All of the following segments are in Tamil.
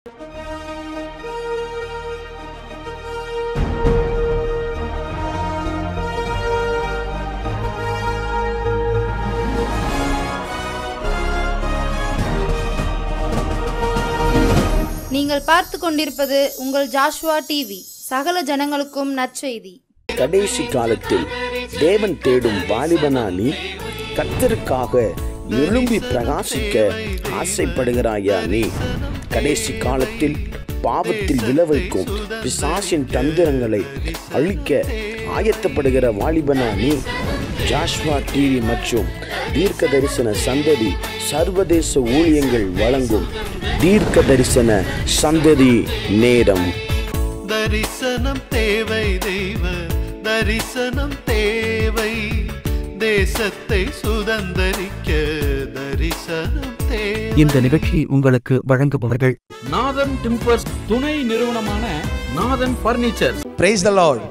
நீங்கள் பார்த்து கொண்டிருப்பது உங்கள் ஜாஷ்வா டிவி, சகல ஜனங்களுக்கும் நற்செய்தி. கடைசி காலத்தில் தேவன் தேடும் வாலிபனா நீ? கர்த்தருக்காக எழும்பி பிரகாசிக்க ஆசைப்படுகிறாயா நீ? கடைசி காலத்தில் பாவத்தில் விளைவிக்கும் பிசாசின் தந்திரங்களை அழிக்க ஆயத்தப்படுகிற வாலிபனா நீ? ஜாஷ்வா டிவி மற்றும் தீர்க்க தரிசன சந்ததி சர்வதேச ஊழியங்கள் வழங்கும் தீர்க்க தரிசன சந்ததி நேரம். தரிசனம் தேவை, தெய்வ தரிசனம் தேவை, தேசத்தை சுதந்தரிக்க தரிசனம் தேவை. இந்த நிகழ்ச்சி உங்களுக்கு வழங்குபவர்கள் நாதன் டிம்பர்ஸ் துணை நிறுவனமான நாதன் பர்னிச்சர். Praise the Lord.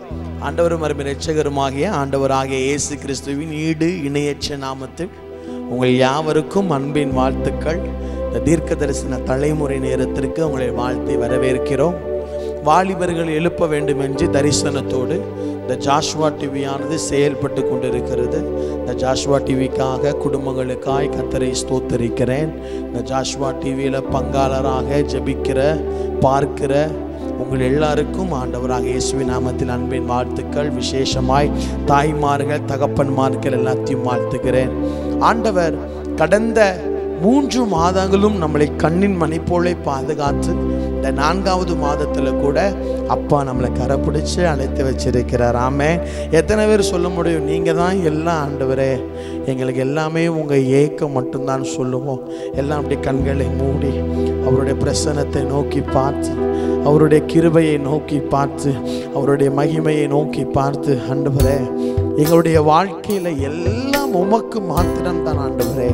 ஆண்டவரும் அருமை இரட்சகருமாகிய ஆண்டவராகிய இயேசு கிறிஸ்துவின் ஈடு இணையற்ற நாமத்தில் உங்கள் யாவருக்கும் அன்பின் வாழ்த்துக்கள். இந்த தீர்க்க தரிசன தலைமுறை நேரத்திற்கு உங்களை வாழ்த்தி வரவேற்கிறோம். வாலிபர்கள் எழுப்ப வேண்டும் என்று தரிசனத்தோடு இந்த ஜாஷ்வா டிவியானது செயல்பட்டு கொண்டிருக்கிறது. இந்த ஜாஷ்வா டிவிக்காக குடும்பங்களுக்காய் கர்த்தரை ஸ்தோத்தரிக்கிறேன். இந்த ஜாஷ்வா டிவியில் பங்காளராக ஜெபிக்கிற பார்க்கிற உங்கள் எல்லாருக்கும் ஆண்டவராக இயேசுவின் நாமத்தில் அன்பின் வாழ்த்துக்கள். விசேஷமாய் தாய்மார்கள் தகப்பன்மார்கள் எல்லாத்தையும் வாழ்த்துக்கிறேன். ஆண்டவர் கடந்த 3 மாதங்களும் நம்மளை கண்ணின் மணி போல பாதுகாத்து இந்த 4வது மாதத்தில் கூட அப்பா நம்மளை கரைப்பிடிச்சு அழைத்து வச்சிருக்கிறார். ஆமே. எத்தனை பேர் சொல்ல முடியும், நீங்கள் தான் எல்லாம் ஆண்டவரே, எங்களுக்கு எல்லாமே உங்கள் ஏக்கம் மட்டும்தான் சொல்லுவோம். எல்லாம் அப்படி கண்களை மூடி அவருடைய பிரசன்னத்தை நோக்கி பார்த்து, அவருடைய கிருபையை நோக்கி பார்த்து, அவருடைய மகிமையை நோக்கி பார்த்து, ஆண்டவரே எங்களுடைய வாழ்க்கையில் எல்லாம் உமக்கு மாத்திரம்தான் ஆண்டவரே.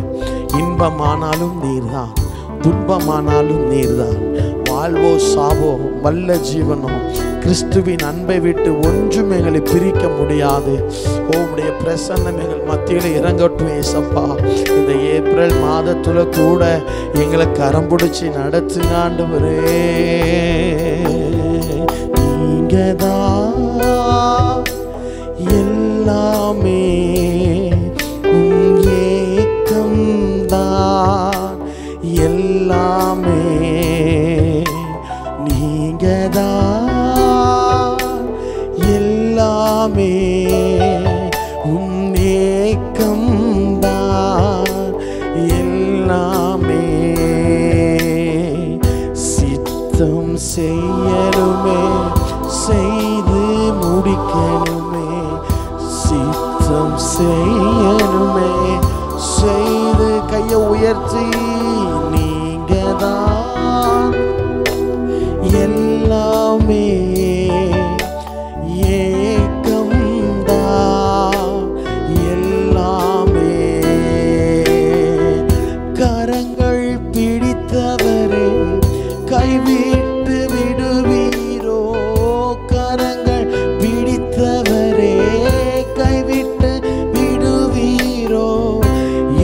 இன்பமானாலும் நீர்தான், துன்பமானாலும் நீர்தான். வாழ்வோ சாவோ வல்ல ஜீவனோ கிறிஸ்துவின் அன்பை விட்டு ஒன்றும் எங்களை பிரிக்க முடியாது. உம்முடைய பிரசன்னம் எங்கள் மத்தியில் இறங்கட்டும் ஏசப்பா. இந்த ஏப்ரல் மாதத்துல கூட எங்களை கரம் பிடிச்சி நடத்துங்க ஆண்டவரே. நீங்கதான் எல்லாமே, ஏக்கம்தான் எல்லாமே. நீங்கதான் எல்லாமே, ஏக்கம்தான் எல்லாமே. சித்தம் செய்யணுமே, செய்து முடிக்கணுமே. சித்தம் செய்யணுமே, செய்து கையை உயர்த்தி. நீங்கதான் எல்லாமே, ஏக்கம்தான் எல்லாமே. கரங்கள் பிடித்தவரே கைவிட்டு விடுவீரோ? கரங்கள் பிடித்தவரே கைவிட்டு விடுவீரோ?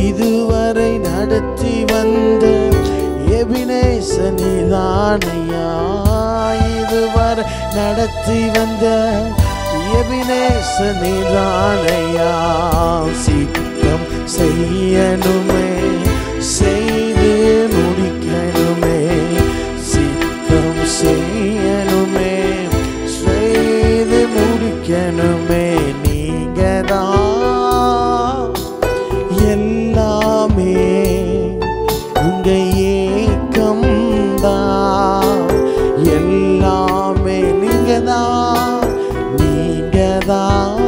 இதுவரை நடத்தி வந்த எபினேசர் நீதானையா? இதுவரை நடத்தி வந்த எபினேசர் நீதானையா? சித்தம் செய்யணுமே, செய்து முடிக்கணுமே. சித்தம் செய்யணுமே, செய்து முடிக்கணுமே. நீங்கதான் எல்லாமே, உங்க ஏக்கம்தான் எல்லாமே. நீங்கதான், நீங்கதான்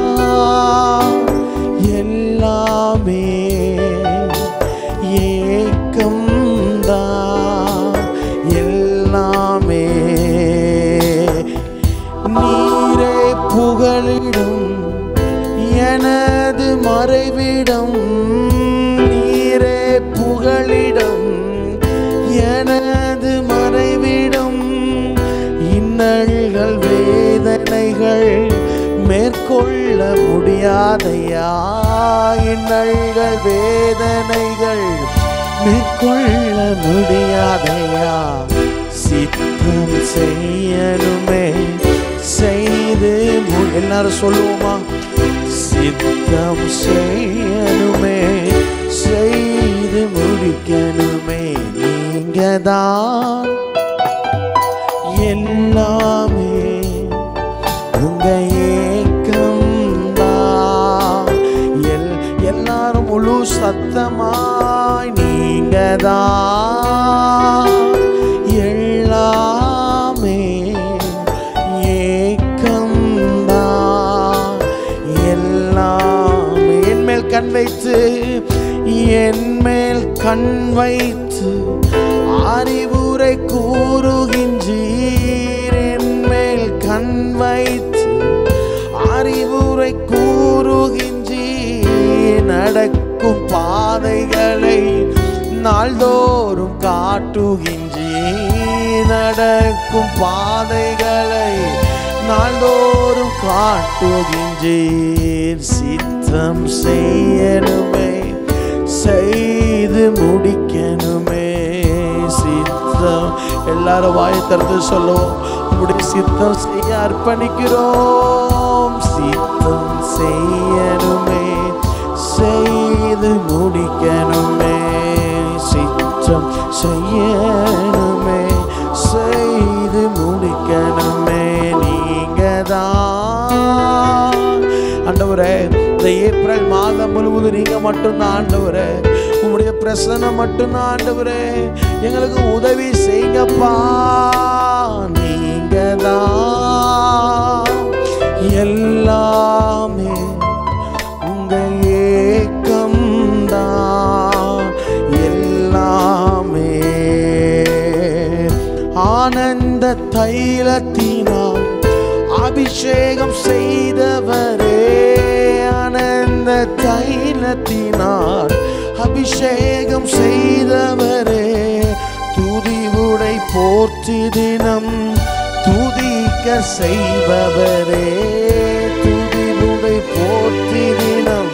எல்லாமே, ஏக்கம்தான் எல்லாமே. நீரே புகலிடம், எனது மறைவிடம். நீரே புகலிடம், எனது மறைவிடம். இன்னல்கள் வேதனைகள் மேற்கொள்ள முடியாதையா? இன்னல்கள் வேதனைகள் மேற்கொள்ள முடியாதையா? சித்தம் செய்யணுமே செய்து எல்லாரும் சொல்லுவோமா? சித்தம் செய்யணுமே செய்து முடிக்கணுமே. நீங்கதான் எல்லாமே, உங்க ஏக்கம்தான். எல்லாரும் முழு சத்தமாய் நீங்கதான் எல்லாமே, ஏக்கம்தான் எல்லாமே. என்மேல் கண் வைத்து என்மேல் கண் வைத்து அறிவுரை கூறுகின்றீர். என்மேல் கண் வைத்து அறிவுரை கூறுகின்றீர். நடக்கும் பாதைகளை நாள்தோறும் காட்டுகின்றீர். நடக்கும் பாதைகளை நாள்தோறும் காட்டுகின்றீர். சித்தம் செய்யணுமே செய்து முடிக்கணுமே. சித்தம் எல்லாரும் வாயை திறந்து சொல்லுவோம். உங்களுடைய சித்தம் செய்ய அர்ப்பணிக்கிறோம். சித்தம் செய்யணுமே செய்து முடிக்கணுமே. சித்தம் செய்யணுமே செய்து முடிக்கணுமே. நீங்கதான் ஆண்டவரே, இந்த ஏப்ரல் மாதம் முழுவதும் நீங்க மட்டும்தான் ஆண்டவரே. உங்களுடைய பிரசன்னம் மட்டும்தான் ஆண்டவரே. எங்களுக்கு உதவி செய்யுங்கப்பா. நீங்கதான் எல்லாமே, உங்க ஏக்கம்தான் எல்லாமே. ஆனந்த தைலத்தினால் அபிஷேகம் செய்தவரே, ஆனந்த தைலத்தினால் அபிஷேகம் செய்தவரே, துதி உடை போற்றி தினம் துதிக்க செய்பவரே, துதி உடை போற்றி தினம்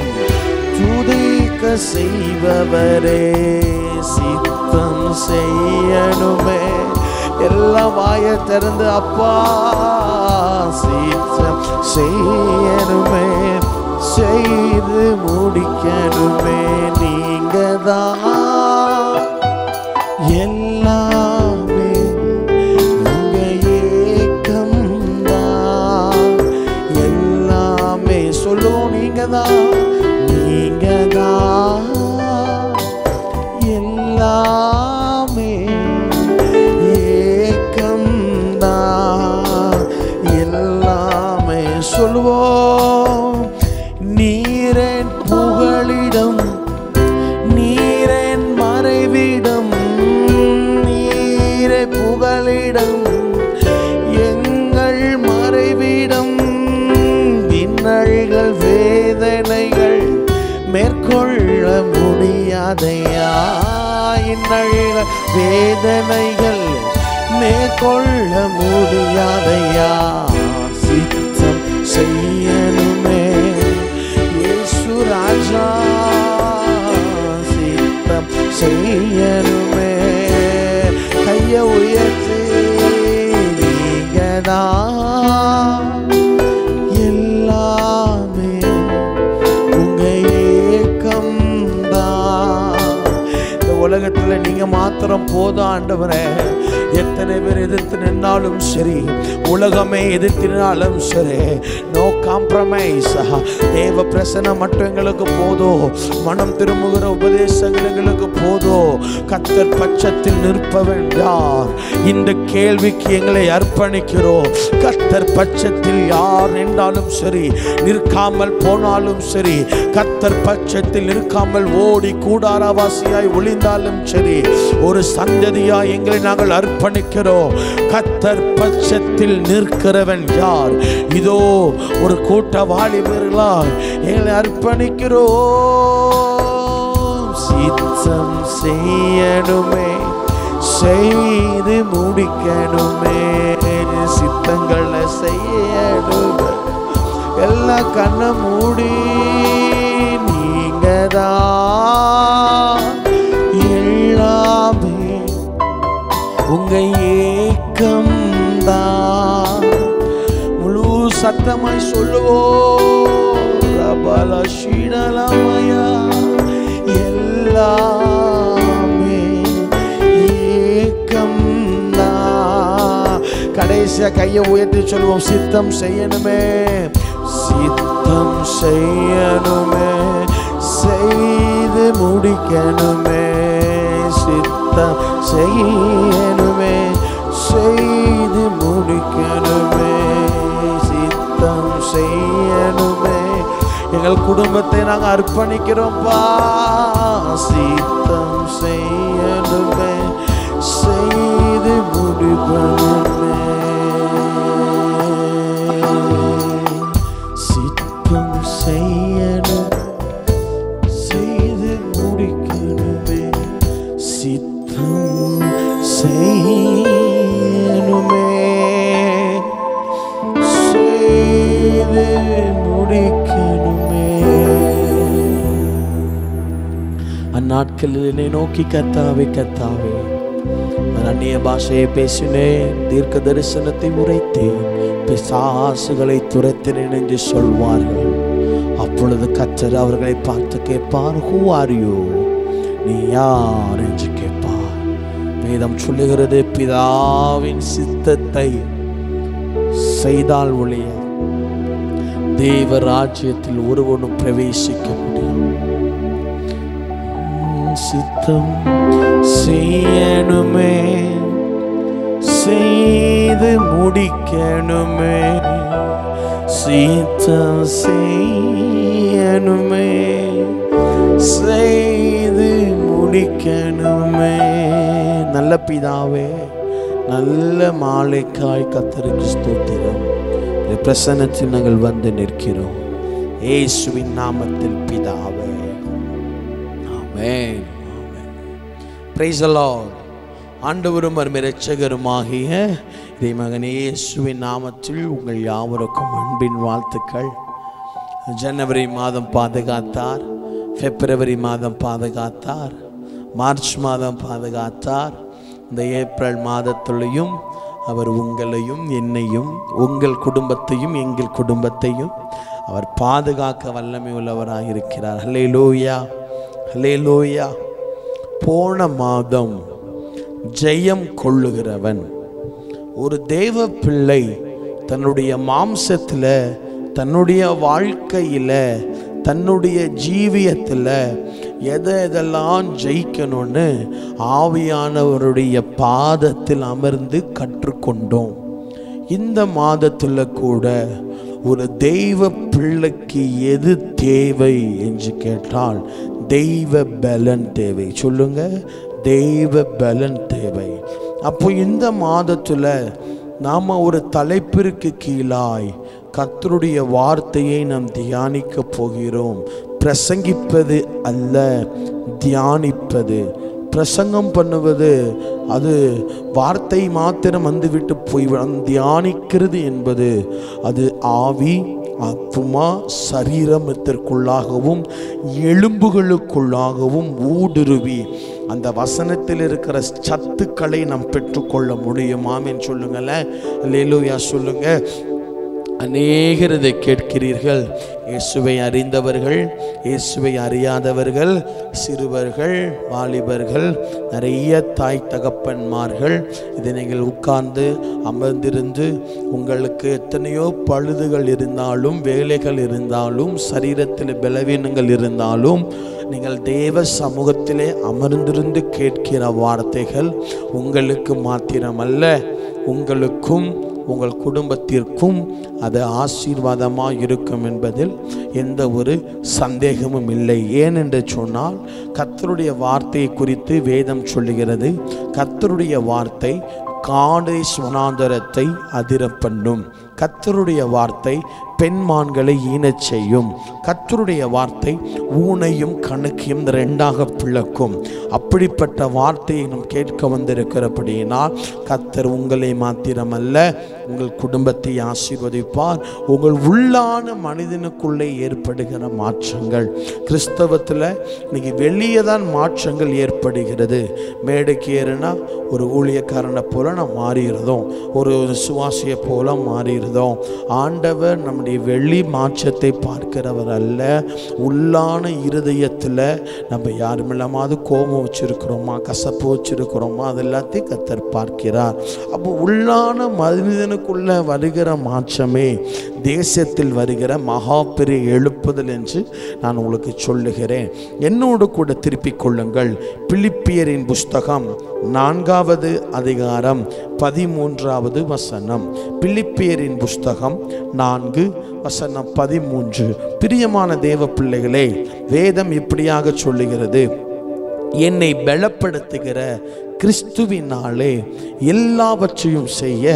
துதிக்க செய்பவரே. சித்தம் செய்யணுமே எல்லாம் வாயை திறந்து அப்பா. சித்தம் செய்யணுமே செய்து முடிக்கணுமே. நீங்கதான் எல்லாமே, உங்க ஏக்கம்தான் எல்லாமே. சொல்லுவோம். நீங்கதான் நீங்கதான் எல்லாமே, ஏக்கம்தான் எல்லாமே. சொல்லுவோம். நீரேன் புகழிடம், நீரேன் மறைவிடம், நீரே புகழிடம் எங்கள் மறைவிடம். இன்னல்கள் வேதனைகள் மேற்கொள்ள முடியாதையா, இன்னல்கள் வேதனைகள் மேற்கொள்ள முடியாதையா. சித்தம் செய்யணுமே இயேசு ராஜா, சித்தம் செய்யணுமே. கைய உயர்த்தி நீங்கதான் எல்லாமே, உங்க ஏக்கம்தான். இந்த உலகத்துல நீங்க மாத்திரம் போதும் ஆண்டவரே. எத்தனை பேர் எதிர்த்து நின்னாலும் சரி, உலகமே எதிர்த்து நின்னாலும் சரி, நோ காம்ப்ரமைஸ். தேவ பிரசன்னம் மட்டும் எங்களுக்கு போதும். மனம் திரும்புகிற உபதேசங்கள் எங்களுக்கு போதும். கர்த்தர் பட்சத்தில் நிற்பவன் யார்? இந்த கேள்விக்கு எங்களை அர்ப்பணிக்கிறோம். கர்த்தர் பட்சத்தில் யார் நின்றாலும் சரி, நிற்காமல் போனாலும் சரி, கர்த்தர் பட்சத்தில் நிற்காமல் ஓடி கூடாரவாசியாய் ஒளிந்தாலும் சரி, ஒரு சந்ததியாய் எங்களை நாங்கள் அர்ப்பணிக்கிறோம். கர்த்தர் பட்சத்தில் நிற்கிறவன் யார்? இதோ ஒரு கூட்ட வாலிபர்களாய் எங்களை அர்ப்பணிக்கிறோம். சித்தம் செய்யணுமே செய்து முடிக்கணுமே. சித்தங்களை செய்யணுமே. எல்லாம் கண்ணை மூடி நீங்கதான் எல்லாமே, உங்க ஏக்கம்தான். முழு சத்தமாய் சொல்லுவோம், ரபல ஷீடலமயா, எல்லாமே ஏக்கம்தான். கடைசியா கையை உயர்த்தி சொல்லுவோம், சித்தம் செய்யணுமே, சித்தம் செய்யணுமே, செய்து முடிக்கணுமே, சித்தம் செய்யணுமே, செய்து முடிக்கணுமே, சித்தம் செய்யணுமே. எங்கள் குடும்பத்தை நாங்கள் அர்ப்பணிக்கிறோம்ப்பா, சித்தம் செய்யணுமே, செய்து முடிக்கணுமே, சித்தம் செய்யணும், செய்து முடிக்கணுமே, சித்தம் செய்யணுமே, செய்து முடிக்கணுமே. அந்நாட்களில் என்னை நோக்கி கர்த்தாவே கர்த்தாவே, நான் அந்நிய பாஷையை பேசினேன், தீர்க்க தரிசனத்தை உரைத்தேன், பிசாசுகளை துரத்தினேன் என்று சொல்வார்கள். அப்பொழுது கர்த்தர் அவர்களை பார்த்து கேட்பார், Who are you? நீ யார் என்று கேட்பார். வேதம் சொல்லுகிறது, பிதாவின் சித்தத்தை செய்தால் ஒழிய தேவ ராஜ்யத்தில் ஒருவனும் பிரவேசிக்க முடியும். சித்தம் செய்யணுமே, செய்து முடிக்கணுமே, சித்தம் செய்யணுமே, செய்து முடிக்கணுமே. நல்ல பிதாவே, நல்ல மாலைக்காய் கர்த்தருக்கு ஸ்தோத்திரம். பிரசன்னத்தில் நாங்கள் வந்து நிற்கிறோம், இயேசுவின் நாமத்தில் பிதாவே, ஆமென். Praise the Lord. ஆண்டவரும் இரட்சகருமாகிய இறைமகனே இயேசுவின் நாமத்தில் உங்கள் யாவருக்கும் அன்பின் வாழ்த்துக்கள். ஜனவரி மாதம் பாதுகாத்தார், பிப்ரவரி மாதம் பாதுகாத்தார், மார்ச் மாதம் பாதுகாத்தார். இந்த ஏப்ரல் மாதத்துலையும் அவர் உங்களையும் என்னையும், உங்கள் குடும்பத்தையும் எங்கள் குடும்பத்தையும் அவர் பாதுகாக்க வல்லமை உள்ளவராக இருக்கிறார். ஹல்லேலூயா, ஹல்லேலூயா. போன மாதம் ஜெயம் கொள்ளுகிறவன், ஒரு தேவ பிள்ளை தன்னுடைய மாம்சத்தில், தன்னுடைய வாழ்க்கையில், தன்னுடைய ஜீவியத்தில் எதெல்லாம் ஜெயிக்கணும்னு ஆவியானவருடைய பாதத்தில் அமர்ந்து கற்றுக்கொண்டோம். இந்த மாதத்தில் கூட ஒரு தெய்வ பிள்ளைக்கு எது தேவை என்று கேட்டால் தெய்வ பலன் தேவை. சொல்லுங்க, தெய்வ பலன் தேவை. அப்போ இந்த மாதத்தில் நாம் ஒரு தலைப்பிற்கு கீழாய் கர்த்தருடைய வார்த்தையை நாம் தியானிக்க போகிறோம். பிரசங்கிப்பது அல்ல, தியானிப்பது. பிரசங்கம் பண்ணுவது அது வார்த்தை மாத்திரம் வந்துவிட்டு போய் தியானிக்கிறது என்பது அது ஆவி, ஆத்துமா, சரீரத்திற்குள்ளாகவும் எலும்புகளுக்குள்ளாகவும் ஊடுருவி அந்த வசனத்தில் இருக்கிற சத்துக்களை நாம் பெற்றுக்கொள்ள முடியும். ஆமென் சொல்லுங்களேன், அல்லேலூயா சொல்லுங்க. அநேகர் இதை கேட்கிறீர்கள். இயேசுவை அறிந்தவர்கள், இயேசுவை அறியாதவர்கள், சிறுவர்கள், வாலிபர்கள், நிறைய தாய் தகப்பன்மார்கள் இதை நீங்கள் உட்கார்ந்து அமர்ந்திருந்து உங்களுக்கு எத்தனையோ பழுதுகள் இருந்தாலும், வேலைகள் இருந்தாலும், சரீரத்தில் பலவீனங்கள் இருந்தாலும், நீங்கள் தேவ சமூகத்திலே அமர்ந்திருந்து கேட்கிற வார்த்தைகள் உங்களுக்கு மாத்திரமல்ல, உங்களுக்கும் உங்கள் குடும்பத்திற்கும் அது ஆசீர்வாதமாக இருக்கும் என்பதில் எந்த ஒரு சந்தேகமும் இல்லை. ஏனென்று சொன்னால் கர்த்தருடைய வார்த்தையை குறித்து வேதம் சொல்லுகிறது, கர்த்தருடைய வார்த்தை காடேஸ் வனாந்தரத்தை அதிர பண்ணும். கர்த்தருடைய வார்த்தை பெண்மான்களை ஈனச் செய்யும். கர்த்தருடைய வார்த்தை ஊனையும் கணக்கையும் ரெண்டாக பிளக்கும். அப்படிப்பட்ட வார்த்தையை நாம் கேட்க வந்திருக்கிறபடியினால் கர்த்தர் உங்களை மாத்திரமல்ல உங்கள் குடும்பத்தை ஆசீர்வதிப்பார். உங்கள் உள்ளான மனிதனுக்குள்ளே ஏற்படுகிற மாற்றங்கள், கிறிஸ்தவத்தில் இன்னைக்கு வெளியே தான் மாற்றங்கள் ஏற்படுகிறது. மேடைக்கு ஏறுனா ஒரு ஊழியக்காரனை போல நாம் மாறிடுறோம், ஒரு சுவாசியை போல மாறிடுறோம். ஆண்டவர் நம்முடைய வெளி மாற்றத்தை பார்க்கிறவர் அல்ல. உள்ளான இருதயத்தில் நம்ம யாரும் இல்லாமல் கோபம் வச்சிருக்கிறோமா, கசப்பு வச்சிருக்கிறோமா, அது எல்லாத்தையும் கர்த்தர் பார்க்கிறார். அப்போ உள்ளான மனிதனுக்குள்ள வருகிற மாற்றமே தேசத்தில் வருகிற மகா பெரிய எழுப்புதல் என்று நான் உங்களுக்கு சொல்லுகிறேன். என்னோடு கூட திருப்பிக் கொள்ளுங்கள். பிலிப்பியரின் புஸ்தகம் 4வது அதிகாரம் 13வது வசனம். பிலிப்பியரின் புஸ்தகம் 4:13. பிரியமான தேவ பிள்ளைகளே, வேதம் இப்படியாக சொல்லுகிறது, என்னை பலப்படுத்துகிற கிறிஸ்துவினாலே எல்லாவற்றையும் செய்ய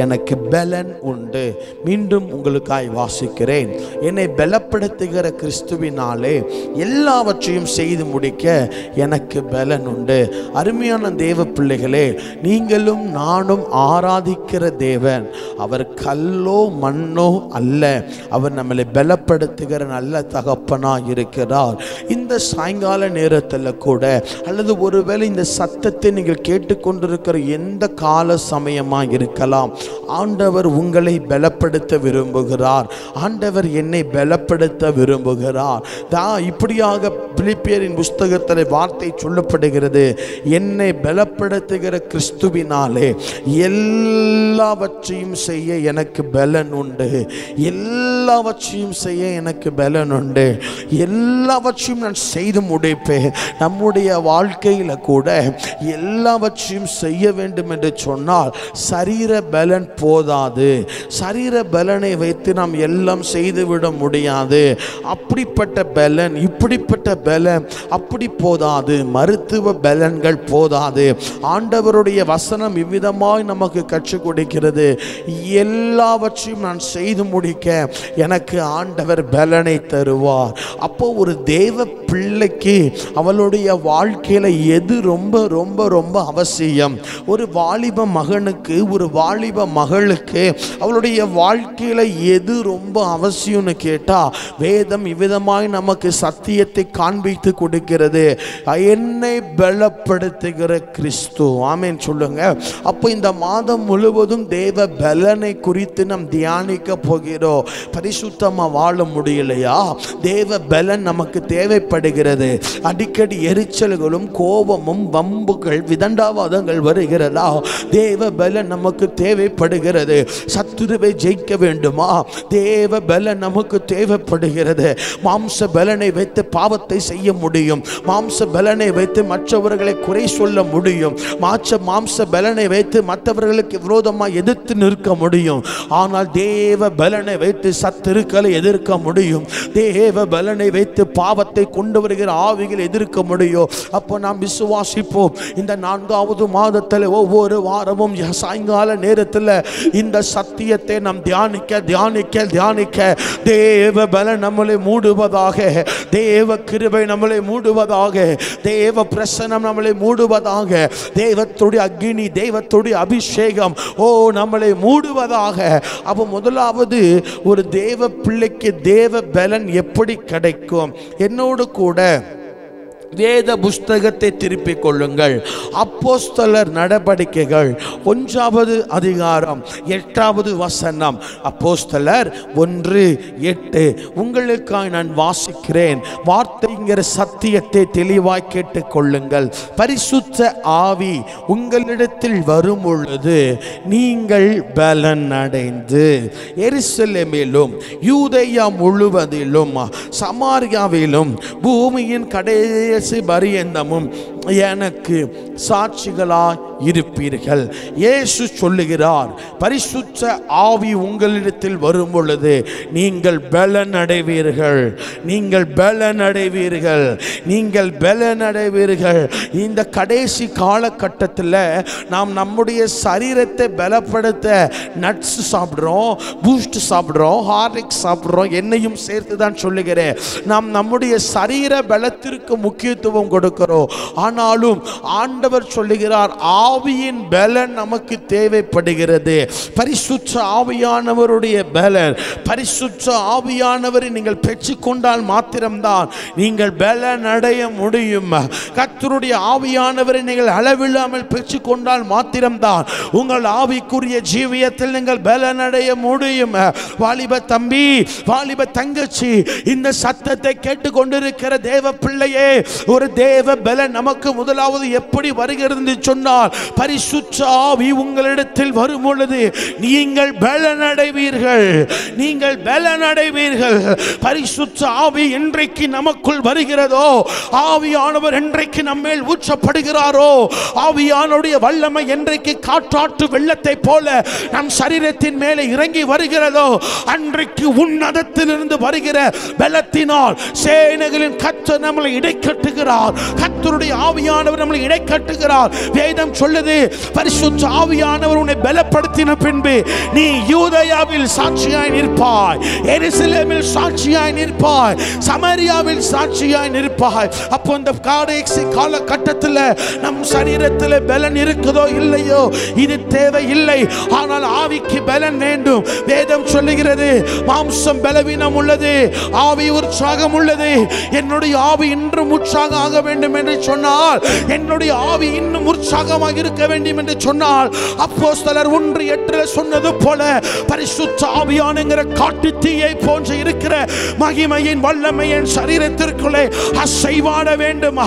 எனக்கு பலன் உண்டு. மீண்டும் உங்களுக்காய் வாசிக்கிறேன். என்னை பலப்படுத்துகிற கிறிஸ்துவினாலே எல்லாவற்றையும் செய்து முடிக்க எனக்கு பலன் உண்டு. அருமையான தேவ பிள்ளைகளே, நீங்களும் நானும் ஆராதிக்கிற தேவன் அவர் கல்லோ மண்ணோ அல்ல. அவர் நம்மளை பலப்படுத்துகிற நல்ல தகப்பனாக இருக்கிறார். இந்த சாயங்கால நேரத்தில் கூட, அல்லது ஒருவேளை இந்த சத்தத்தை நீங்கள் கேட்டுக்கொண்டிருக்கிற எந்த கால சமயமாக இருக்கலாம், ஆண்டவர் உங்களை பலப்படுத்த விரும்புகிறார். ஆண்டவர் என்னை பலப்படுத்த விரும்புகிறார். இப்படியாக பிலிப்பியரின் புஸ்தகத்தில் வார்த்தை சொல்லப்படுகிறது, என்னை பலப்படுத்துகிற கிறிஸ்துவினாலே எல்லாவற்றையும் செய்ய எனக்கு பலன் உண்டு. எல்லாவற்றையும் செய்ய எனக்கு பலன் உண்டு. எல்லாவற்றையும் நான் செய்து முடிப்பேன். நம்முடைய வாழ்க்கையில் கூட எல்லாவற்றையும் செய்ய வேண்டும் என்று சொன்னால் சரீர பலன் போதாது. சரீர பலனை வைத்து நாம் எல்லாம் செய்துவிட முடியாது. அப்படிப்பட்ட பலன், இப்படிப்பட்ட பலன் அப்படி போதாது. மருத்துவ பலன்கள் போதாது. ஆண்டவருடைய வசனம் இவ்விதமாய் நமக்கு கற்றுக் கொடுக்கிறது, எல்லாவற்றையும் நான் செய்து முடிக்க எனக்கு ஆண்டவர் பலனை தருவார். அப்போ ஒரு தேவ பிள்ளைக்கு அவளுடைய வாழ்க்கையில எது ரொம்ப ரொம்ப ரொம்ப அவசியம்? ஒரு வாலிப மகனுக்கு, ஒரு வாலிப மகளுக்கு அவளுடைய வாழ்க்கையில எது ரொம்ப அவசியம்னு கேட்டா, வேதம் இவ்விதமாய் நமக்கு சத்தியத்தை காண்பித்து கொடுக்கிறது, என்னை பலப்படுத்துகிற கிறிஸ்து. ஆமென் சொல்லுங்க. அப்போ இந்த மாதம் முழுவதும் தேவ பலனை குறித்து நாம் தியானிக்க போகிறோம். பரிசுத்தமா வாழ முடியலையா? தேவ பலன் நமக்கு தேவைப்படுகிறது. அடிக்கடி எரிச்சல்களும் கோபமும் வம்புகள் விதண்டாவாதங்கள் வருகிறதா? தேவ பலன் நமக்கு தேவைப்படுகிறது. சத்துருவை ஜெயிக்க வேண்டுமா? தேவ பலன் நமக்கு தேவைப்படுகிறது. மாம்ச பலனை வைத்து பாவத்தை செய்ய முடியும். மாம்ச பலனை வைத்து மற்றவர்களை குறை சொல்ல முடியும். மாம்ச பலனை வைத்து மற்றவர்களுக்கு விரோதமாக எதிர்த்து நிற்க முடியும். ஆனால் தேவ பலனை வைத்து சத்துருக்களை எதிர்க்க முடியும். தேவ பலனை வைத்து பாவத்தை கொண்டு வருகிற ஆவிகளை எதிர்க்க முடியும். அப்போ நாம் விசுவாசிப்போம். இந்த 4வது மாதத்தில் ஒவ்வொரு வாரமும் சாயங்கால நேரத்தில் இந்த சத்தியத்தை நாம் தியானிக்க தியானிக்க தியானிக்க தேவ பலன் நம்மளை மூடுவதாக, தேவ கிருபை நம்மளை மூடுவதாக, தேவ பிரசன்னம் நம்மளை மூடுவதாக, தேவத்துடைய அக்கினி, தேவத்துடைய அபிஷேகம் நம்மளை மூடுவதாக. அப்போ முதலாவது, ஒரு தேவ பிள்ளைக்கு தேவ பலன் எப்படி கிடைக்கும்? என்னோடு கூட வேத புஸ்தகத்தை திருப்பிக் கொள்ளுங்கள். அப்போஸ்தலர் நடபடிக்கைகள் 1வது அதிகாரம் 8வது வசனம். அப்போஸ்தலர் 1:8. உங்களுக்காக நான் வாசிக்கிறேன். வார்த்தைங்கிற சத்தியத்தை தெளிவாய் கேட்டுக் கொள்ளுங்கள். பரிசுத்த ஆவி உங்களிடத்தில் வரும் பொழுது நீங்கள் பலன் அடைந்து எருசலேமிலும் யூதேயா முழுவதிலும் சமாரியாவிலும் பூமியின் கடைசி பரியந்தமும் எனக்கு சாட்சிகளாய் இருப்பீர்கள். இயேசு சொல்லுகிறார், பரிசுத்த ஆவி உங்களிடத்தில் வரும் பொழுது நீங்கள் பலன் அடைவீர்கள், நீங்கள் பலன் அடைவீர்கள், நீங்கள் பலன் அடைவீர்கள். இந்த கடைசி காலகட்டத்தில் நாம் நம்முடைய சரீரத்தை பலப்படுத்த நட்ஸ் சாப்பிட்றோம், பூஸ்ட் சாப்பிட்றோம், ஹார்லிக்ஸ் சாப்பிட்றோம், என்னையும் சேர்த்து தான் சொல்லுகிறேன். நாம் நம்முடைய சரீர பலத்திற்கு முக்கியத்துவம் கொடுக்கிறோம். ஆனாலும் ஆண்டவர் சொல்லுகிறார், ஆவியின் பலன் நமக்கு தேவைப்படுகிறது. பரிசுத்த ஆவியானவருடைய பலன், பரிசுத்த ஆவியானவரை நீங்கள் பெற்றுக்கொண்டால் மாத்திரம்தான் நீங்கள் பலன் அடைய முடியும். கர்த்தருடைய ஆவியானவரை நீங்கள் அளவில்லாமல் பெற்றுக்கொண்டால் மாத்திரம்தான் உங்கள் ஆவிக்குரிய ஜீவியத்தில் நீங்கள் பலன் அடைய முடியும். வாலிப தம்பி, வாலிப தங்கச்சி, இந்த சத்தத்தை கேட்டுக்கொண்டிருக்கிற தேவ பிள்ளையே, ஒரு தேவ பலன் நமக்கு முதலாவது எப்படி வருகிறது சொன்னால், பரிசுத்த ஆவி உங்களிடத்தில் வரும் பொழுது நீங்கள் பலன் அடைவீர்கள், நீங்கள் பலன் அடைவீர்கள். பரிசுத்த ஆவி என்றைக்கு நமக்குள் வருகிறதோ, ஆவியானவர் என்றைக்கு நம்மேல் ஊற்றப்படுகிறாரோ, ஆவியானுடைய வல்லமை என்றைக்கு காற்றாற்று வெள்ளத்தை போல நம் சரீரத்தின் மேலே இறங்கி வருகிறதோ, அன்றைக்கு உன்னதத்திலிருந்து வருகிற பலத்தினால் சேனைகளின் கர்த்தர் நம்மளை இடைக்கட்டுகிறார். கர்த்தருடைய ஆவியானவர் நம்மளை இடைக்கட்டுகிறார். வேதம் சொல்லுது, பரிசுத்த ஆவியானவர் உன்னை பலப்படுத்தின பின்பு நீ யூதேயாவில் சாட்சியாய் நிற்பாய், எருசலேமில் சாட்சியாய் நிற்பாய், சமாரியாவில் சாட்சியாய் நிற்பாய். அப்போ இந்த கடைசி காலகட்டத்தில் நம் சரீரத்தில் பலன் இருக்குதோ இல்லையோ இது தேவை இல்லை. ஆனால் ஆவிக்கு பலன் வேண்டும். வேதம் சொல்லுகிறது, மாம்சம் பலவீனம் உள்ளது, ஆவி உற்சாகம் உள்ளது. என்னுடைய ஆவி இன்றும் உற்சாகம் ஆக வேண்டும் என்று சொன்னால், என்னுடைய ஆவி இன்னும் உற்சாகமாக இருக்க வேண்டும் என்று சொன்னால், அப்போஸ்தலர் 1:8 சொன்னது போல பரிசுத்த ஆவியானங்கிற காட்டு தீயை போன்று இருக்கிற மகிமையின் வல்லமை என் சரீரத்திற்குள்ளே அசைவாட வேண்டும்,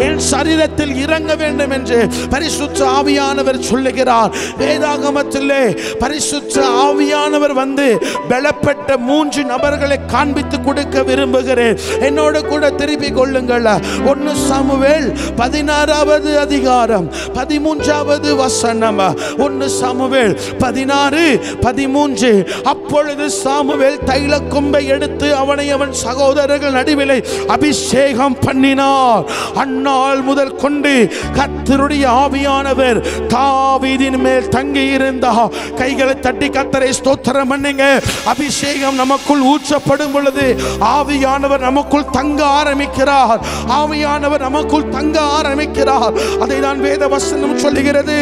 என் சரீரத்தில் இறங்க வேண்டும் என்று பரிசுத்த ஆவியானவர் சொல்லுகிறார். வேதாகமத்திலே பரிசுத்த ஆவியானவர் வந்து பலப்பட்ட 3 நபர்களை காண்பித்து கொடுக்க விரும்புகிறேன். என்னோடு கூட திருப்பிக் கொள்ளுங்கள். 1 சாமுவேல் 16வது அதிகாரம் 13வது வசனம். 1 சாமுவேல் 16:13. அப்பொழுது சாமுவேல் தைல கொம்பை எடுத்து அவனை அவன் சகோதரர்கள் நடுவிலே அபிஷேகம் பண்ணினார். அந்நாள் முதல் கொண்டு கர்த்தருடைய ஆவியானவர் தாவீதின் மேல் தங்கி இருந்தார். கைகளை தட்டி கர்த்தரை ஸ்தோத்திரம் பண்ணுங்க. அபிஷேகம் நமக்குள் ஊற்றப்படும் பொழுது ஆவியானவர் நமக்குள் தங்க ஆரம்பிக்கிறார். ஆவியானவர் நமக்குள் தங்க ஆரம்பிக்கிறார். அதை தான் வேத வசனம் சொல்லுகிறது.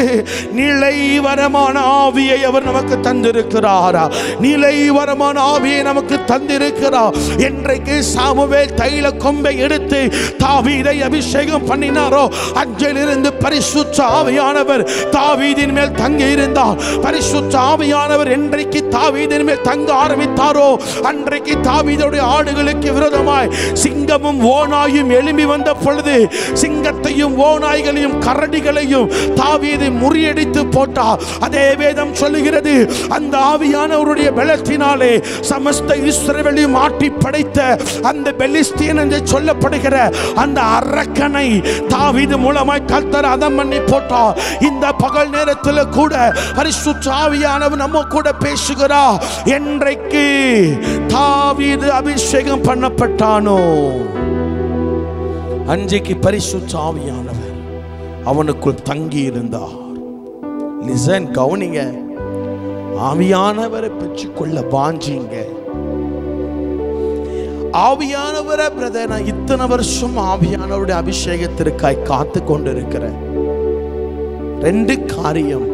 நிலைவரமான ஆவியை அவர் நமக்கு தந்திருக்கிறார். நிலைவரமான ஆவியை நமக்கு தந்திருக்கிறார். என்றைக்கு சாமுவேல் தைல கொம்பை எடுத்து தாவீதை அபிஷேகம் பண்ணினாரோ, அன்றிலிருந்து பரிசுத்த ஆவியானவர் தாவீதின் மேல் தங்கி இருந்தார். பரிசுத்த ஆவியானவர் என்றைக்கு தாவீதின் மேல் தங்க ஆரம்பித்தாரோ, அன்றைக்கு தாவீதுடைய ஆடுகளுக்கு விரோதமாய் சிங்கமும் ஓநாயும் எழும்பி வந்த பொழுது, சிங்கத்தையும் ஓநாய்களையும் கரடிகளையும் தாவீது முறியடித்து போட்டார். அதே வேதம் சொல்லுகிறது, அந்த ஆவியானவருடைய பலத்தினாலே சமஸ்த இஸ்ரவேலையும் ஆட்டி படைத்த அந்த பெலிஸ்தீன் என்று சொல்லப்படுகிற அந்த அரக்கனை தாவீது மூலமாய் கர்த்தர் அதம் பண்ணி போட்டார். இந்த பகல் நேரத்தில் கூட பரிசுத்த ஆவியானவர் நம்ம கூட பேசுகிறார். என்றைக்கு தாவீது அபிஷேகம் பண்ணப்பட்டானோ, அன்றைக்கு பரிசுத்த ஆவியானவர் அவனுக்குள் தங்கி இருந்தார். லிசன், கவனிங்க. ஆவியானவரை பெற்றுக்கொள்ள வாஞ்சிங்க. ஆவியானவரை பிரதர், நான் இத்தனை வருஷம் ஆவியானவருடைய அபிஷேகத்திற்காய் காத்து கொண்டிருக்கிறேன். 2 காரியம்.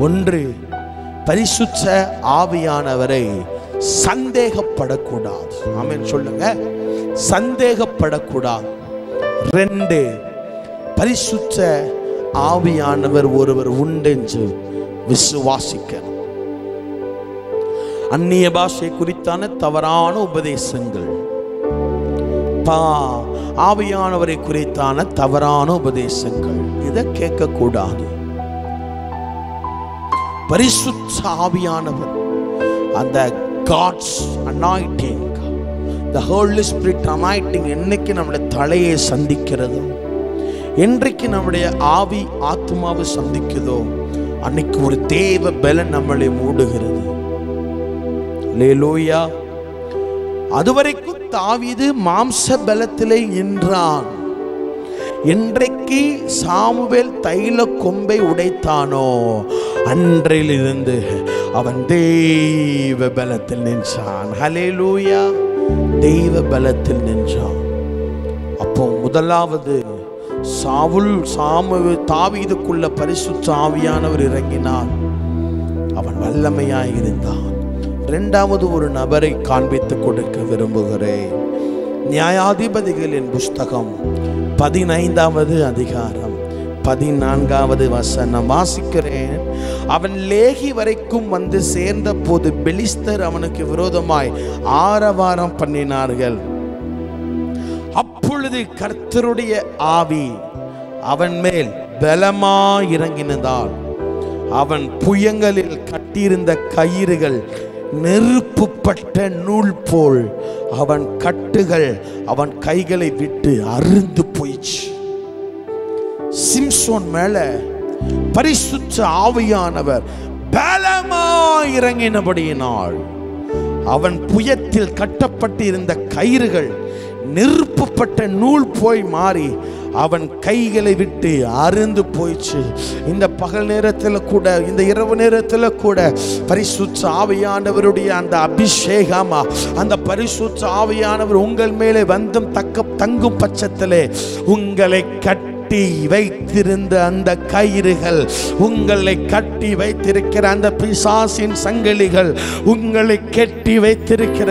1, பரிசுத்த ஆவியானவரை சந்தேகப்படக்கூடாது. ஆமென் சொல்லுங்க. சந்தேகப்படக்கூடாது. 2, பரிசுத்த ஆவியானவர் ஒருவர் உண்டென்று விசுவாசிக்கணும். அந்நிய பாஷை குறித்தான தவறான உபதேசங்கள், ஆவியானவரை குறித்தான தவறான உபதேசங்கள், இதை கேட்கக்கூடாது. பரிசுத்த ஆவியானவர், அந்த God's anointing, the Holy Spirit anointing என்னைக்கு நம்முடைய தலையை சந்திக்கிறதோ, என்றைக்கு நம்முடைய ஆவி ஆத்மாவை சந்திக்குதோ அன்னைக்கு ஒரு தேவ பலன் நம்மளை மூடுகிறது. அல்லேலூயா. அதுவரைக்கும் தாவீது மாம்ச பலத்திலே நின்றான். என்றைக்கு சாமுவேல் தைல கொம்பை உடைத்தானோ அன்றையிலிருந்து அவன் தெய்வ பலத்தில் நின்றான். ஹல்லேலூயா. தெய்வ பலத்தில் நின்றான். அப்போ முதலாவது தாவீதுக்குள்ள பரிசுத்த ஆவியானவர் இறங்கினார். அவன் வல்லமையாய் இருந்தான். இரண்டாவது ஒரு நபரை காண்பித்து கொடுக்க விரும்புகிறேன். நியாயாதிபதிகளின் புஸ்தகம் 15வது அதிகாரம் 14வது வசனம் வாசிக்கிறேன். அவன் லேகி வரைக்கும் வந்து சேர்ந்த போது பெலிஸ்தர் அவனுக்கு விரோதமாய் ஆரவாரம் பண்ணினார்கள். அப்பொழுது கர்த்தருடைய ஆவி அவன் மேல் பலமாய் இறங்கினதால் அவன் புயங்களில் கட்டியிருந்த கயிறுகள் நெருப்புப்பட்ட நூல் போல் அவன் கட்டுகள் அவன் கைகளை விட்டு அறுந்து போயிச்சு. சிம்சோன் மேல பரிசுத்த ஆவியானவர் பலமாய் இறங்கினபடியினால் அவன் புயத்தில் கட்டப்பட்டு இருந்த கயிறுகள் நெருப்புப்பட்ட நூல் போய் மாறி அவன் கைகளை விட்டு அறுந்து போயிச்சு. இந்த பகல் நேரத்தில் கூட, இந்த இரவு நேரத்தில் கூட பரிசுத்த ஆவியானவருடைய அந்த அபிஷேகமா, அந்த பரிசுத்த ஆவியானவர் உங்கள் மேலே வந்தும் தங்கும் பட்சத்திலே உங்களை கட்டி வைத்திருந்த அந்த கயிறுகள், உங்களை கட்டி வைத்திருக்கிற அந்த பிசாசின் சங்கிலிகள், உங்களை கட்டி வைத்திருக்கிற,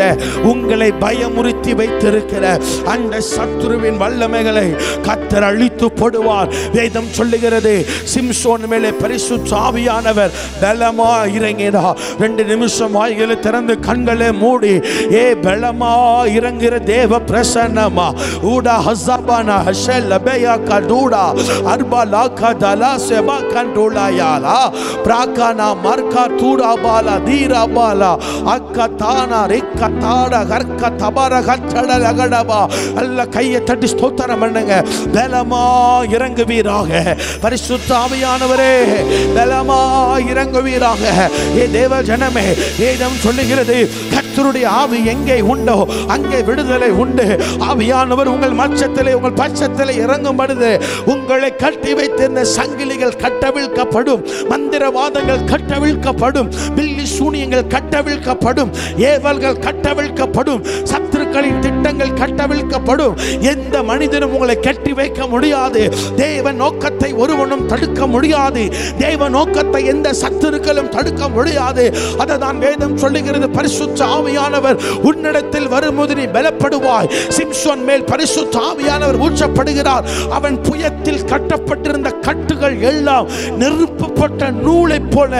உங்களை பயமுறுத்தி வைத்திருக்கிற அந்த சத்துருவின் வல்லமைகளை கர்த்தர் அழித்து போடுவார். வேதம் சொல்லுகிறது, சிம்சோன் மேலே பரிசுத்த ஆவியானவர் பலமா இறங்கினார். 2 நிமிஷம் வாய்களை திறந்து கண்களை மூடி, பலமா இறங்குற தேவ பிரசன்னமா ஊடா ஹஸபானா ஹஷலபயா கடூடா அர்பலா கதலா செபா கண்டோலாயாலா பிராகானா மர்கா தூடா பாலா தீரா பாலா அக்கதானா ரெக்கதாடா கர்க்க தபர கச்சட லகடபா. அல்ல கையை தட்டி ஸ்தோத்திரம் பண்ணுங்க. பலமா இறங்குவீராக. பரிசுத்த ஆவியானவரே பலமா இறங்குவீராக. தேவ ஜனமே, வேதம் சொல்லுகிறது, கர்த்தருடைய ஆவி எங்கே உண்டோ அங்கே விடுதலை உண்டு. ஆவியானவர் உங்கள் மச்சத்திலே, உங்கள் பட்சத்திலே இறங்கும் பொழுது உங்களை கட்டி வைத்திருந்த சங்கிலிகள் கட்டவிழ்க்கப்படும், மந்திரவாதங்கள் கட்டவிழ்க்கப்படும், பில்லி சூனியங்கள் கட்டவிழ்க்கப்படும், ஏவல்கள் கட்டவிழ்க்கப்படும், சத்துருக்களின் திட்டங்கள் கட்டவிழ்க்கப்படும். எந்த மனிதனும் உங்களை கட்டி வைக்க முடியாது. தேவ நோக்கத்தை ஒருவனும் தடுக்க முடியாது. தேவ நோக்கத்தை எந்த சத்துருக்களும் தடுக்க முடியாது. அததான் வேதம் சொல்லுகிறது, பரிசுத்த ஆவியானவர் உன்னிடத்தில் வரும்போது நீ பலப்படுவாய். சிம்சோன் மேல் பரிசுத்த ஆவியானவர் ஊற்றப்படுகிறார். அவன் புயத்தில் கட்டப்பட்டிருந்த கட்டுகள் எல்லாம் நெருப்புப்பட்ட நூலை போல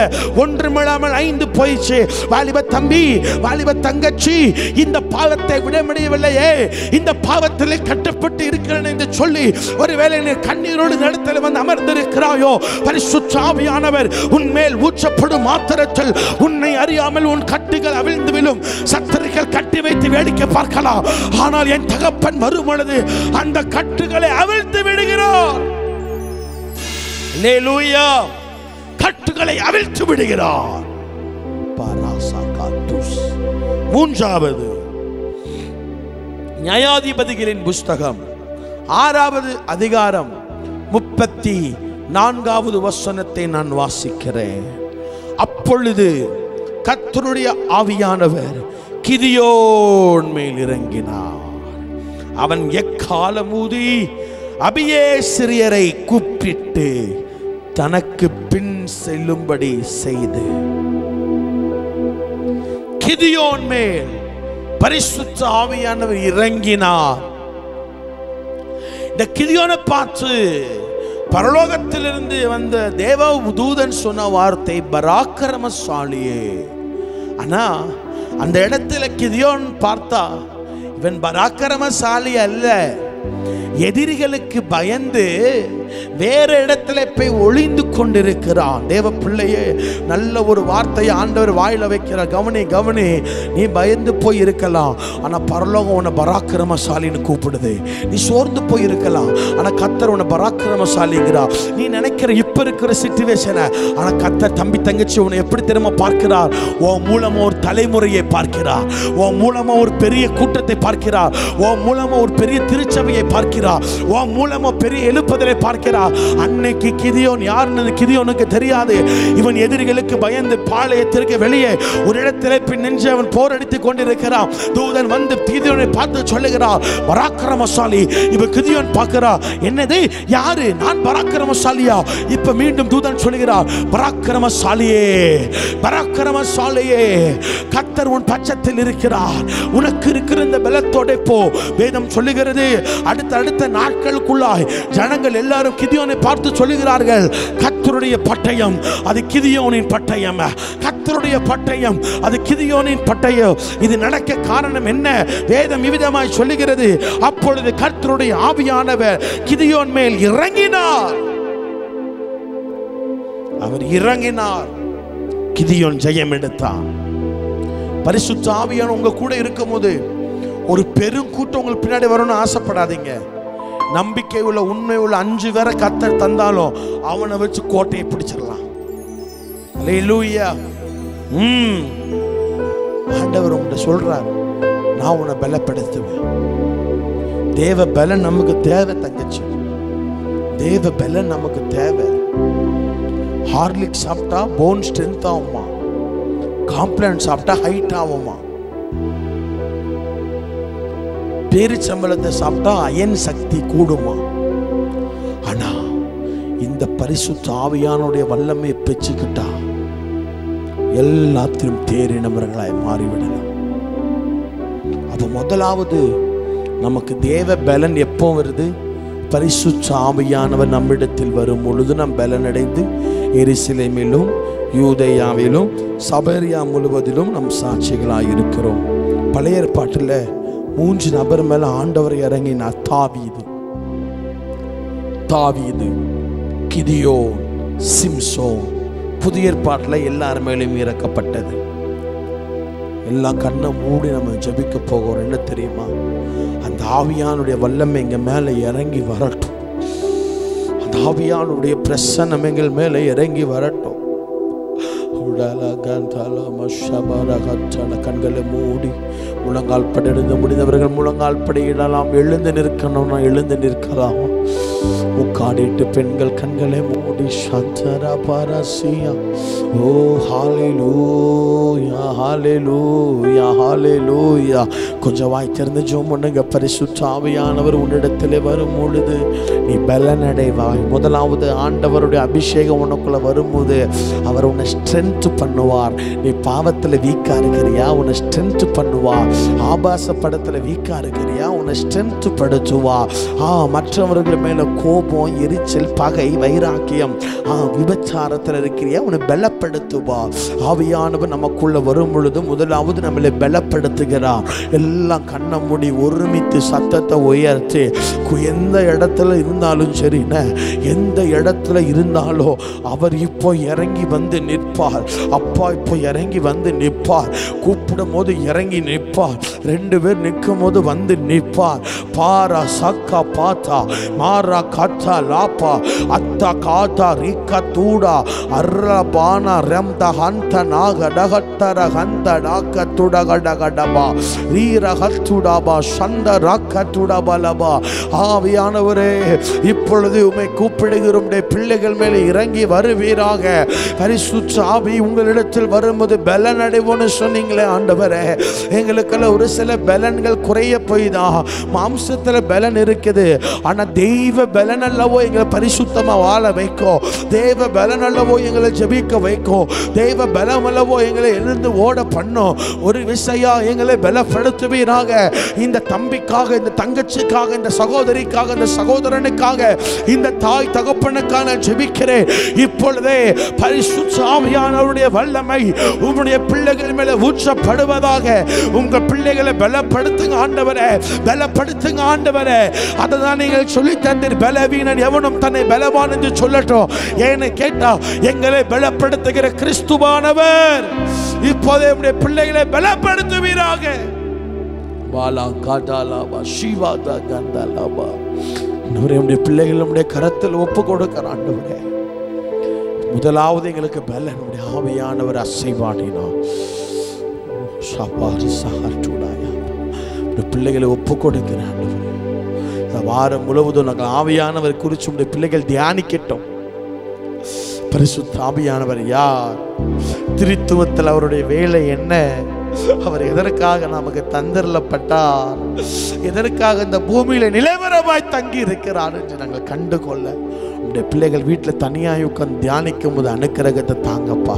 ஒன்றுமில்லாமல் ஐந்து போயிடுச்சு. வாலிப தம்பி, வாலிப தங்கச்சி, இந்த பாவத்தை விட முடியவில்லையே, இந்த பாவத்திலே கட்டப்பட்டு இருக்கிறேன் என்று சொல்லி ஒருவேளை நீ கண்ணீரோடு நடத்தல வந்து அமர்ந்திருக்கிறாயோ, பரிசுத்த ஆவியானவர் உன்மேல் ஊற்றப்படும் மாத்திரத்தில் உன்னை அறியாமல் உன் கட்டுகள் அவிழ்ந்து விழும். சத்துருக்கள் கட்டி வைத்து வேடிக்கை பார்க்கலாம், ஆனால் என் தகப்பன் வரும் பொழுது அந்த கட்டுகளை அவிழ்த்து விடுகிறார். அல்லேலூயா. கட்டுகளை அவிழ்த்து விடுகிறார். மூன்றாவது நியாயாதிபதிகளின் புஸ்தகம் 6வது அதிகாரம் 34வது வசனத்தை நான் வாசிக்கிறேன். அப்பொழுது கர்த்தருடைய ஆவியானவர் கிதியோன் மேல் இறங்கினார். அவன் எக்காலம் ஊதி அபியேசிரியரை கூப்பிட்டு தனக்கு பின் செல்லும்படி செய்து, கிதியோன் மேல் பரிசுத்த ஆவியானவர் இறங்கினார். இந்த கிதியோனை பார்த்து பரலோகத்திலிருந்து வந்த தேவ தூதன் சொன்ன வார்த்தை பராக்கிரமசாலியே. ஆனா அந்த இடத்துல கிதியோன் பார்த்தா இவன் பராக்கிரமசாலி அல்ல, எதிரிகளுக்கு பயந்து வேற இடத்துல போய் ஒளிந்து கொண்டிருக்கிறான். தேவ பிள்ளையே, நல்ல ஒரு வார்த்தையை ஆண்டவர் வாயில வைக்கிறார். கவனி கவனி, நீ பயந்து போய் இருக்கலாம், ஆனா பரலோகம் உன்னை பராக்கிரமசாலின்னு கூப்பிடுது. நீ சோர்ந்து போய் இருக்கலாம், ஆனா கர்த்தர் உன்னை பராக்கிரமசாலிங்கிறா. நீ நினைக்கிற இப்ப இருக்கிற சிச்சுவேஷனை, ஆனா கர்த்தர் தம்பி தங்கச்சி உன்னை எப்படி தெரியுமா பார்க்கிறார்? உன் மூலமா ஒரு தலைமுறையை பார்க்கிறார், உன் மூலமா ஒரு பெரிய கூட்டத்தை பார்க்கிறார், உன் மூலமா ஒரு பெரிய திருச்சபையை பார்க்கிறார், உன் மூலமா பெரிய எழுப்புதலை பார்க்கிறார். அன்னைக்கு கிதியோன் யாருன்னு கிதியோனுக்கு தெரியாது. இவன் எதிரிகளுக்கு பயந்து பாளையத்திற்கு வெளியே ஒரு இடத்திலே பின் நின்று அவன் போரடித்துக் கொண்டிருக்கிறான். தூதன் வந்து கிதியோனை பார்த்து சொல்லுகிறார், பராக்கிரமசாலி. இப்ப கிதியோன் பார்க்கிறா, என்னது யாரு? நான் பராக்கிரமசாலியா? இப்ப மீண்டும் தூதன் சொல்லுகிறார், பராக்கிரமசாலியே, பராக்கிரமசாலியே, கர்த்தர் உன் பட்சத்தில் இருக்கிறார். உனக்கு இருக்கிற இந்த பலத்தோட போ. வேதம் சொல்லுகிறது, அடுத்த நாட்களுக்குள்ளாய் ஜனங்கள் எல்லாரும் கிதியோனை பார்த்து சொல்லுகிறார்கள், கர்த்தருடைய பட்டயம் அது கிதியோனின் பட்டயம், கர்த்தருடைய பட்டயம் அது கிதியோனின் பட்டயம். இது நடக்க காரணம் என்ன? வேதம் இவ்விதமாய் சொல்லுகிறது, அப்பொழுது கர்த்தருடைய ஆவியானவர் கிதியோன் மேல் இறங்கினார். அவர் இறங்கினார், கிதியோன் ஜெயம் எடுத்தார். பரிசுத்த ஆவியானவர் உங்க கூட இருக்கும்போது ஒரு பெரும் கூட்டம் உங்களுக்கு பின்னாடி வரும்னு ஆசைப்படாதீங்க. நம்பிக்கை உள்ள உண்மை உள்ள 5 பேரை கர்த்தர் தந்தாலும் அவனை வச்சு கோட்டையை பிடிச்சிடலாம். அல்லேலூயா. ஆண்டவர் உங்களை சொல்றார், நான் உன்னை பலப்படுத்துவேன். தேவ பலன் நமக்கு தேவை தங்கச்சி, தேவ பலன் நமக்கு தேவை. ஹார்லிக் சாப்பிட்டா போன் ஸ்ட்ரென்த் ஆகுமா, காம்ப்ளான் சாப்பிட்டா ஹைட் ஆகுமா, பேரிச்சம்பளத்தை சாப்பிட்டா அயன் சக்தி கூடுமா? ஆனா இந்த பரிசுத்த ஆவியானுடைய வல்லமை பெற்றுக்கிட்டா எல்லாத்திலும் தேறினவர்களாய் மாறிவிடலாம். அப்ப முதலாவது நமக்கு தேவ பலன் எப்போ வருது? பரிசுத்த ஆவியானவர் நம்மிடத்தில் வரும் பொழுது நாம் பலனடைந்து எருசலேமிலும் யூதேயாவிலும் சமரியா முழுவதிலும் நம் சாட்சிகளாய் இருக்கிறோம். பழைய ஏற்பாட்டில் 3 நபர் மேல ஆண்டவர் இறங்கினார். தாவீது, கிதியோன், சிம்சோன். புதிய ஏற்பாட்டில் எல்லார் மேலும் இறக்கப்பட்டது. எல்லாம் கண்ணை மூடி நம்ம ஜெபிக்க போகிறோம். என்ன தெரியுமா? அந்த ஆவியானுடைய வல்லமை எங்க மேல இறங்கி வரட்டும். அந்த ஆவியானுடைய பிரசன்னம் எங்கள் மேல இறங்கி வரட்டும். கண்களை மூடி முழங்கால் படி எழுந்து முடிந்தவர்கள் முழங்கால் படியிடலாம். எழுந்து நிற்கணும்னா எழுந்து நிற்கலாம். உட்காடிட்டு பெண்கள் கண்களை மூடி சந்தரா பாரசியா. ஓ ஹalleluya ஹalleluya ஹalleluya. கொஞ்சம் வாய் திறந்து ஜெபம் பண்ணுங்க. பரிசுத்த ஆவியானவர் உன்னிடத்திலே வரும் பொழுது நீ பலனடைவாய். முதலாவது ஆண்டவருடைய அபிஷேகம் உனக்குள்ள வரும்போது அவர் உன்னை ஸ்ட்ரென்த் பண்ணுவார். நீ பாவத்தில் வீக்கா இருக்கிறியா, உன்னை ஸ்ட்ரென்த் பண்ணுவார். ஆபாச படத்துல வீக்கா இருக்கிறியா, உன்னை ஸ்ட்ரென்த் படுத்துவா. மற்றவர்கள் மேல கோபம், எரிச்சல், பகை, வைராக்கியம், விபச்சாரத்தில் இருக்கிறியா, உன்னை பலப்படுத்துவா. ஆவியானவர் நமக்குள்ள வரும் பொழுது முதலாவது நம்மளை பலப்படுத்துகிறார். எல்லாம் கண்ண மூடி ஒருமித்து சத்தத்தை உயர்த்தி, எந்த இடத்துல இருந்தாலும் சரிண்ண, எந்த இடத்துல இருந்தாலும் அவர் இப்போ இறங்கி வந்து நிற்பார். அப்பா இப்போ இறங்கி வந்து நிற்பார். கூப்பிடும் போது இறங்கி நிற்பார். 2 பேர் நிற்கும் போது வந்து நிற்பார். பாரா சக்கா பாத்தா மாரா காத்தா லாப்பா அத்தா காத்தா ரிக்கா தூடா அர்ரா பானா ரெம்த ஹந்த நாக டகத்தர ஹந்த டாக்க துடகடகடபா ரீரகத்துடாபா சந்த ராக்கத்துடபலபா. ஆவியானவரே, இப்பொழுது உம்மை கூப்பிடுகிறோம். பிள்ளைகள் மேலே இறங்கி வருவீராக. பரிசுத்த ஆவி உங்களிடத்தில் வரும்போது பலன் அடைவோன்னு சொன்னீங்களே ஆண்டவரே. எங்களுக்கெல்லாம் ஒரு சில பலன்கள் குறைய போய்தான். மாம்சத்தில் பலன் இருக்குது, ஆனா தெய்வ பலன் அல்லவோ எங்களை பரிசுத்தமா வாழ வைக்கும். தேவ பலன் அல்லவோ எங்களை ஜெபிக்க வைக்கும். தெய்வ பலம் அல்லவோ எங்களை எழுந்து ஓட பண்ணும். ஒரு விஷயம் எங்களை பலப்படுத்த பலப்படுத்துவீராக. இந்த தம்பிக்காக, இந்த தங்கச்சிக்காக, இந்த சகோதரிக்காக, இந்த சகோதரனுக்காக, இந்த தாய் தகப்பனுக்காக ஜெபிக்கிறேன். இப்பொழுதே பரிசுத்த ஆவியானவருடைய வல்லமை உம்முடைய பிள்ளைகள் மேல ஊற்றப்படுவதாக. உங்க பிள்ளைகளை பலப்படுத்துங்க ஆண்டவரே, பலப்படுத்துங்க ஆண்டவரே. அததான் நீங்கள் சொல்லி தந்தீர், பலவீனன் எவனும் தன்னை பலவான் என்று சொல்லட்டும். ஏன்னு கேட்டா, எங்களை பலப்படுத்துகிற கிறிஸ்துவானவர் இப்போதே உம்முடைய பிள்ளைகளை பலப்படுத்துவீராக. பாலா காடாலாபா சிவாதா கந்தாலாபா. நம்முடைய பிள்ளைகள் நம்முடைய கரத்தில் ஒப்பு கொடுக்கிற ஆண்டவரே, முதலாவது எங்களுக்கு பலன் நம்முடைய ஆவியானவர் அசைவாடினார். பிள்ளைகளை ஒப்பு கொடுக்கிற ஆண்டவரே, இந்த வாரம் முழுவதும் நாங்கள் ஆவியானவர் குறித்து உடைய பிள்ளைகள் தியானிக்கட்டும். பரிசுத்த ஆவியானவர் யார்? திருத்துவத்தில் அவருடைய வேலை என்ன? அவர் எதற்காக நமக்கு தந்தரப்பட்டார்? எதற்காக இந்த பூமியில நிலவரமாய் தங்கி இருக்கிறார் என்று நாங்கள் கண்டுகொள்ள உடைய பிள்ளைகள் வீட்டில் தனியாக உட்கார்ந்து தியானிக்கும் போது அனுக்கிரகத்தை தாங்கப்பா.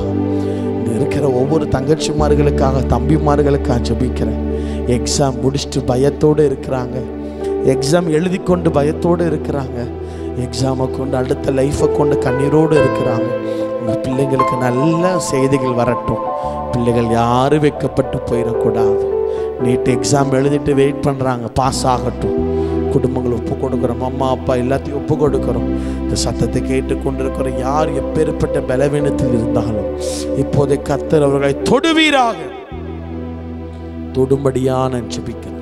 இங்க இருக்கிற ஒவ்வொரு தங்கச்சிமார்களுக்காக, தம்பிமார்களுக்காக ஜெபிக்கிறேன். எக்ஸாம் முடிச்சுட்டு பயத்தோடு இருக்கிறாங்க, எக்ஸாம் எழுதி கொண்டு பயத்தோடு இருக்கிறாங்க, எக்ஸாமை கொண்டு அடுத்த லைஃபை கொண்டு கண்ணீரோடு இருக்கிறாங்க. உங்கள் பிள்ளைங்களுக்கு நல்ல செய்திகள் வரட்டும். பிள்ளைகள் யாரும் வைக்கப்பட்டு போயிடக்கூடாது. நீட் எக்ஸாம் எழுதிட்டு வெயிட் பண்ணுறாங்க, பாஸ் ஆகட்டும். குடும்பங்களை ஒப்பு கொடுக்குறோம், அம்மா அப்பா எல்லாத்தையும் ஒப்பு கொடுக்குறோம். இந்த சத்தத்தை கேட்டு கொண்டிருக்கிற யார் எப்பேற்பட்ட பலவீனத்தில் இருந்தாலும் இப்போதை கர்த்தர் அவர்களை தொடுவீராக. தொடும்படியான ஜெபிக்கிறேன்.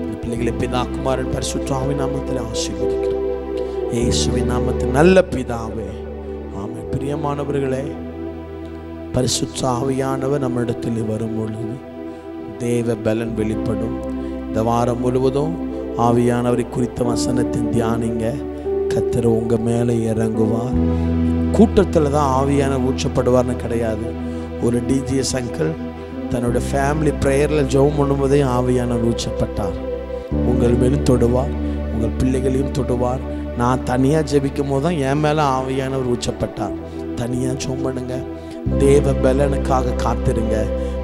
இந்த பிள்ளைகளை பிதா குமாரன் பரிசுத்த ஆவியின் நாமத்தில் ஆசீர்வதிக்கிறேன். இயேசுவின் நாமத்தில் நல்ல பிதாவே, ஆமென். பிரியமானவர்களே, பரிசுத்த ஆவியானவர் நம்மிடத்தில் வரும் பொழுது தேவ பலன் வெளிப்படும். இந்த வாரம் முழுவதும் ஆவியானவரை குறித்த வசனத்தின் தியானிங்க. கர்த்தர் உங்க மேலே இறங்குவார். கூட்டத்தில் தான் ஆவியானவர் ஊற்றப்படுவார்னு கிடையாது. ஒரு டிஜிஎஸ் அங்கிள் தன்னுடைய ஃபேமிலி ப்ரேயரில் ஜெபம் பண்ணும்போதே ஆவியானவர் ஊற்றப்பட்டார். உங்கள் மேலும் தொடுவார், உங்கள் பிள்ளைகளையும் தொடுவார். நான் தனியாக ஜெபிக்கும் போது தான் என் மேலே ஆவியானவர் ஊற்றப்பட்டார். தனியாக ஜெபம் பண்ணுங்க, தேவ பலனுக்காக காத்திருங்க.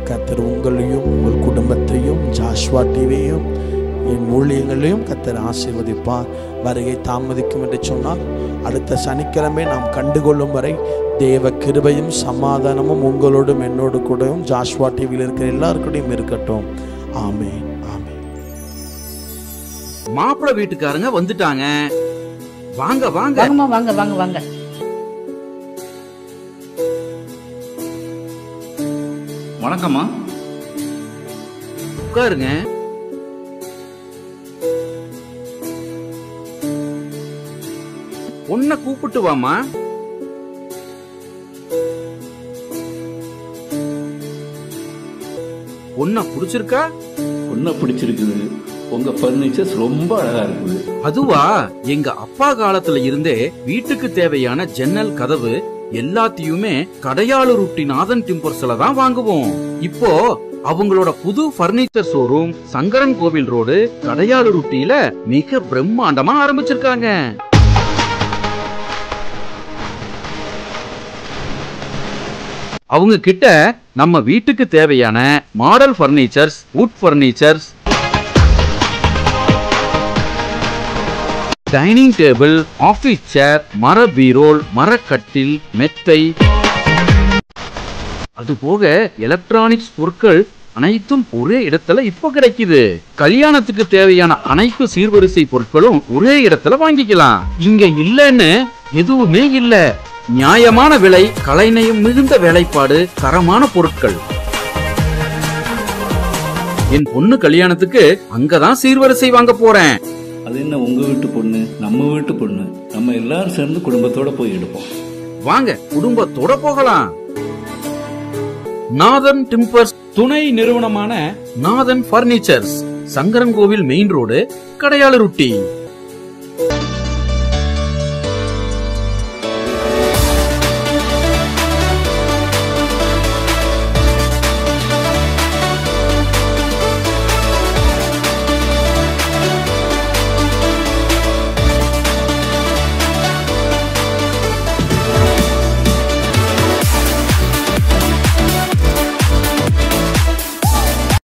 கர்த்தர் உங்களையும் உங்கள் குடும்பத்தையும் ஜாஷ்வா டிவியையும் என் ஊழியங்களையும் கர்த்தர் ஆசீர்வதிப்பார். வருகை தாமதிக்கும் என்று சொன்னால் அடுத்த சனிக்கிழமை நாம் கண்டுகொள்ளும் வரை தேவ கிருபையும் சமாதானமும் உங்களோடும் என்னோடு கூடவும் ஜாஷ்வா டிவியில் இருக்கிற எல்லாருக்கூடையும் இருக்கட்டும். ஆமென், ஆமென். மாப்பிள்ளை வீட்டுக்காரங்க வந்துட்டாங்க. வாங்க வாங்க வாங்க வாங்க வாங்க. வணக்கம்மா. உட்காருங்க. உன்னை கூப்பிட்டு வாமா. உன்னை பிடிச்சிருக்கா? உன்னை பிடிச்சிருக்குது. உங்க பர்னிச்சர்ஸ் ரொம்ப அழகா இருக்குது. அதுவா, எங்க அப்பா காலத்துல இருந்தே வீட்டுக்கு தேவையான ஜன்னல், கதவு எல்லாத்தையுமே கடையாளூர் நாதன் டிம்பர்ஸ்ல தான் வாங்குவோம். இப்போ அவங்களோட புது பர்னிச்சர் ஷோரூம் சங்கரன் கோவில் ரோடு கடையாளூர் மிக பிரம்மாண்டமா ஆரம்பிச்சிருக்காங்க. அவங்க கிட்ட நம்ம வீட்டுக்கு தேவையான model furnitures, wood furnitures, dining table, office chair, மர பீரோல், மரக்கட்டில், மெத்தை, அதுபோக எலக்ட்ரானிக்ஸ் பொருட்கள் அனைத்தும் ஒரே இடத்துல இப்போ கிடைக்குது. கல்யாணத்துக்கு தேவையான அனைத்து சீர்வரிசை பொருட்களும் ஒரே இடத்துல வாங்கிக்கலாம். இங்க இல்லன்னு எதுவுமே இல்ல. நியாயமான விலை, கலைநயம் மிகுந்த வேலைப்பாடு, தரமான பொருட்கள். என் பொண்ணு கல்யாணத்துக்கு அங்கதான் சீர்வரிசை வாங்க போறேன். அது என்ன, உங்க வீட்டு பொண்ணு நம்ம வீட்டு பொண்ணு, நம்ம எல்லாரும் சேர்ந்து குடும்பத்தோட போய் எடுப்போம். வாங்க, குடும்பத்தோட போகலாம். நாதன் டிம்பர்ஸ் துணை நிறுவனமான நாதன் பர்னிச்சர்ஸ், சங்கரன் கோவில் மெயின் ரோடு, கடையாளூர்.